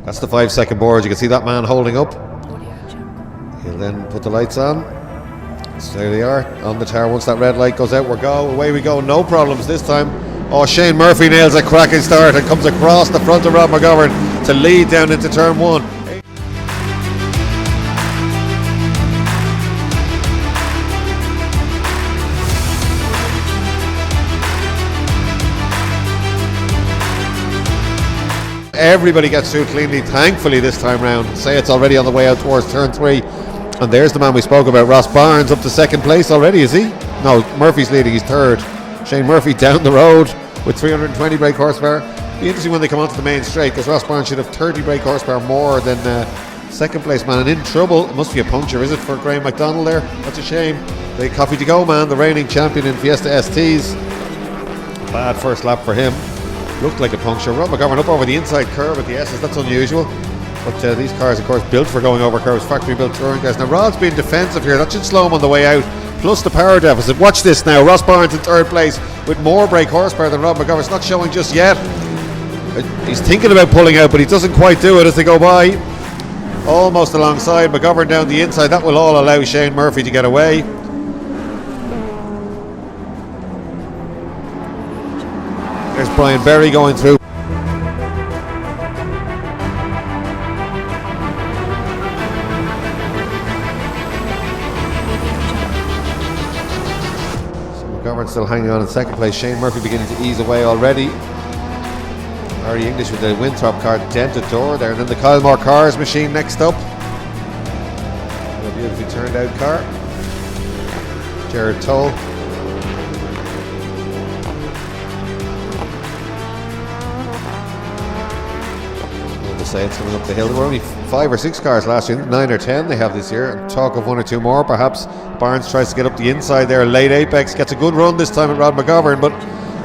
That's the 5-second board. You can see that man holding up. He'll then put the lights on. So there they are on the tower. Once that red light goes out, away we go. No problems this time. Oh, Shane Murphy nails a cracking start and comes across the front of Rob McGovern to lead down into turn 1. Everybody gets through cleanly, thankfully, this time round. Say it's already on the way out towards turn 3. And there's the man we spoke about, Ross Barnes, up to second place already, is he? No, Murphy's leading, he's third. Shane Murphy down the road with 320 brake horsepower. Be interesting when they come onto the main straight, because Ross Barnes should have 30 brake horsepower more than second place man. And in trouble, it must be a puncture, is it, for Graham McDonald there? That's a shame. The coffee to go man, the reigning champion in Fiesta STs. Bad first lap for him. Looked like a puncture. Rob McGovern up over the inside curve at the S's, that's unusual. But these cars, of course, built for going over curves, factory built touring cars. Now Rod's being defensive here, that should slow him on the way out. Plus the power deficit. Watch this now, Ross Barnes in third place with more brake horsepower than Rob McGovern. It's not showing just yet. He's thinking about pulling out, but he doesn't quite do it as they go by. Almost alongside, McGovern down the inside. That will all allow Shane Murphy to get away. There's Brian Berry going through. So McGovern still hanging on in second place. Shane Murphy beginning to ease away already. Harry English with the Winthrop car dented door there. And then the Kylemore Cars machine next up. A beautifully turned out car. Jared Toll. It's coming up the hill. There were only 5 or 6 cars last year, 9 or 10 they have this year, and talk of 1 or 2 more perhaps. Barnes tries to get up the inside there, late apex, gets a good run this time at Rod McGovern, but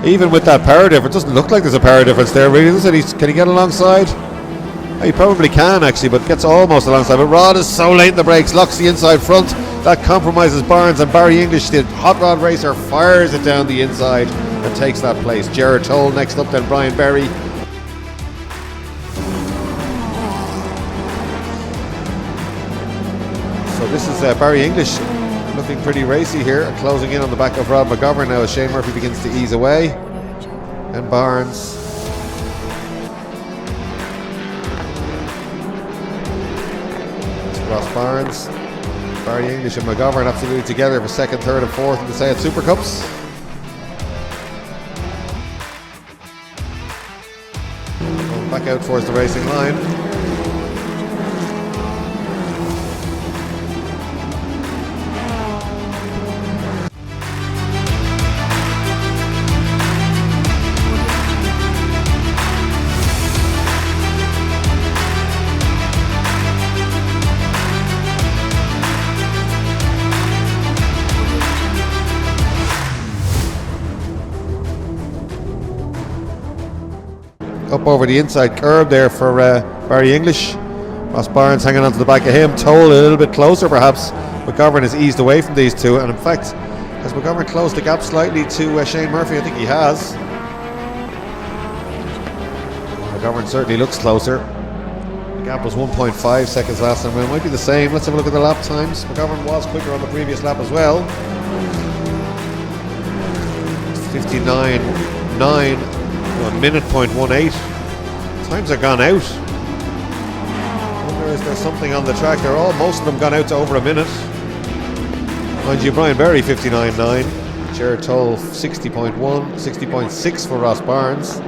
even with that power difference, it doesn't look like there's a power difference there really, does it? Can he get alongside? Oh, he probably can actually, but gets almost alongside. But Rod is so late in the brakes, locks the inside front, that compromises Barnes, and Barry English, the hot rod racer, fires it down the inside and takes that place. Jared Toll next up, then Brian Berry. So this is Barry English looking pretty racy here, closing in on the back of Rob McGovern now as Shane Murphy begins to ease away. And Barnes. It's Ross Barnes, Barry English and McGovern absolutely together for second, third and fourth in the SEAT Supercups. Going back out towards the racing line. Up over the inside curb there for Barry English. Ross Barnes hanging on to the back of him. Toll a little bit closer perhaps. McGovern has eased away from these two, and in fact, has McGovern closed the gap slightly to Shane Murphy? I think he has. McGovern certainly looks closer. The gap was 1.5 seconds last time. It might be the same. Let's have a look at the lap times. McGovern was quicker on the previous lap as well. 59.9. A minute .18. Times are gone out. I wonder, is there something on the track? They're all, most of them gone out to over a minute. Mind you, Brian Berry 59.9, Jared Toll 60.1, 60.6 for Ross Barnes.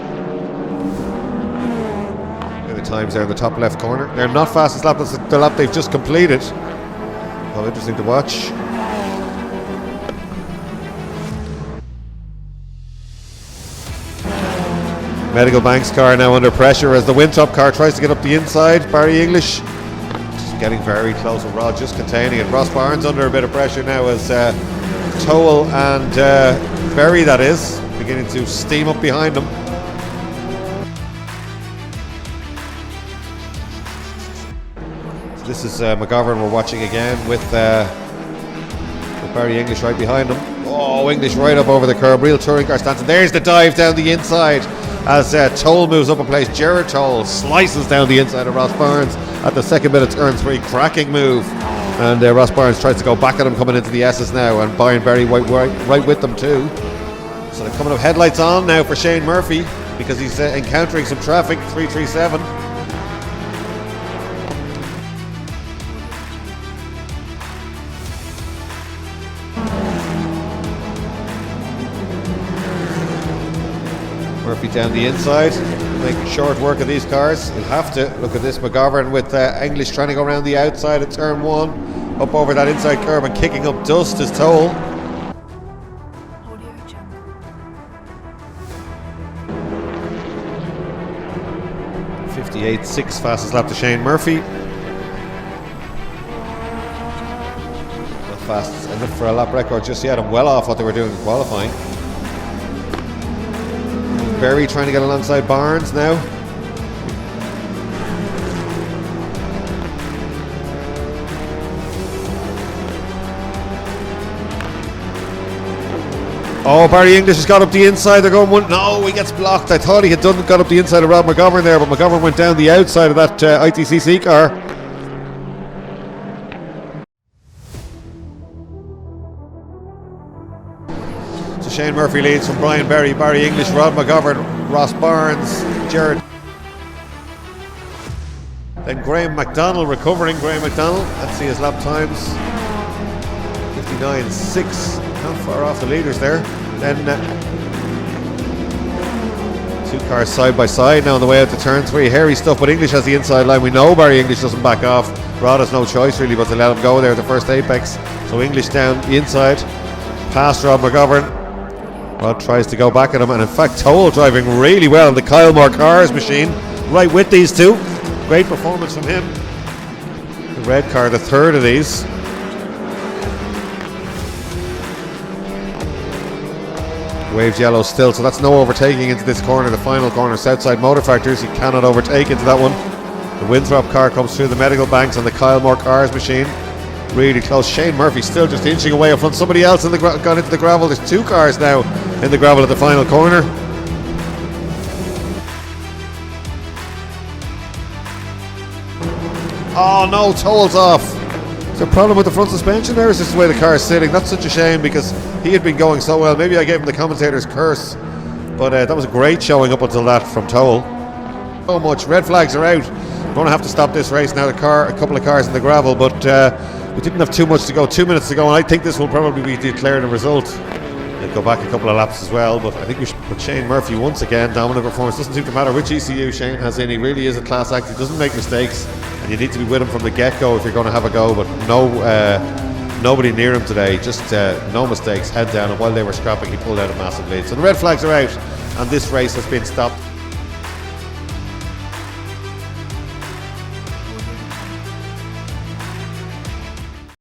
The times there in the top left corner. They're not fastest lap, that's the lap they've just completed. Oh, interesting to watch. Medical Banks car now under pressure as the Winthrop car tries to get up the inside. Barry English just getting very close with Rod, just containing it. Ross Barnes under a bit of pressure now as Toll and Berry, that is, beginning to steam up behind him. So this is McGovern we're watching again with Barry English right behind him. Oh, English right up over the curb, real touring car stance. And there's the dive down the inside. as Toll moves up a place. Gerard Toll slices down the inside of Ross Barnes at the second bit of turn 3. Cracking move. And Ross Barnes tries to go back at him coming into the S's now, and Brian Berry right with them too. So they're coming up headlights on now for Shane Murphy because he's encountering some traffic. 337. Murphy down the inside, making short work of these cars. He'll have to. Look at this, McGovern with English trying to go around the outside at turn 1, up over that inside curb and kicking up dust is Toll. 58.6 fastest lap to Shane Murphy. Not fast enough for a lap record just yet, and well off what they were doing in qualifying. Berry trying to get alongside Barnes now. Oh, Barry English has got up the inside. They're going one. No, he gets blocked. I thought he had got up the inside of Rob McGovern there, but McGovern went down the outside of that ITCC car. So Shane Murphy leads from Brian Berry, Barry English, Rod McGovern, Ross Barnes, Gerard. Then Graham McDonald recovering. Graham McDonald, let's see his lap times. 59.6. Not far off the leaders there. Then two cars side by side now on the way out to turn 3. Hairy stuff, but English has the inside line. We know Barry English doesn't back off. Rod has no choice really but to let him go there at the first apex. So English down the inside, past Rod McGovern. Rod tries to go back at him, and in fact Toll driving really well in the Kyle Moore cars machine, right with these two. Great performance from him. The red car, the third of these. Waves yellow still, so that's no overtaking into this corner, the final corner. Southside Motor Factors, you cannot overtake into that one. The Winthrop car comes through the medical banks on the Kyle Moore cars machine. Really close. Shane Murphy still just inching away up front. Somebody else gone into the gravel. There's two cars now in the gravel at the final corner. Oh no, Toll's off. Is there a problem with the front suspension there? Is this the way the car is sitting? That's such a shame because he had been going so well. Maybe I gave him the commentator's curse, but that was a great showing up until that from Toll. So much. Red flags are out. We're going to have to stop this race now. A couple of cars in the gravel, but we didn't have too much to go. 2 minutes to go, and I think this will probably be declared a result. They'll go back a couple of laps as well, but I think we should put Shane Murphy once again. Dominant performance. Doesn't seem to matter which ECU Shane has in. He really is a class act. He doesn't make mistakes, and you need to be with him from the get-go if you're going to have a go. But nobody near him today. Just no mistakes. Head down, and while they were scrapping, he pulled out a massive lead. So the red flags are out, and this race has been stopped.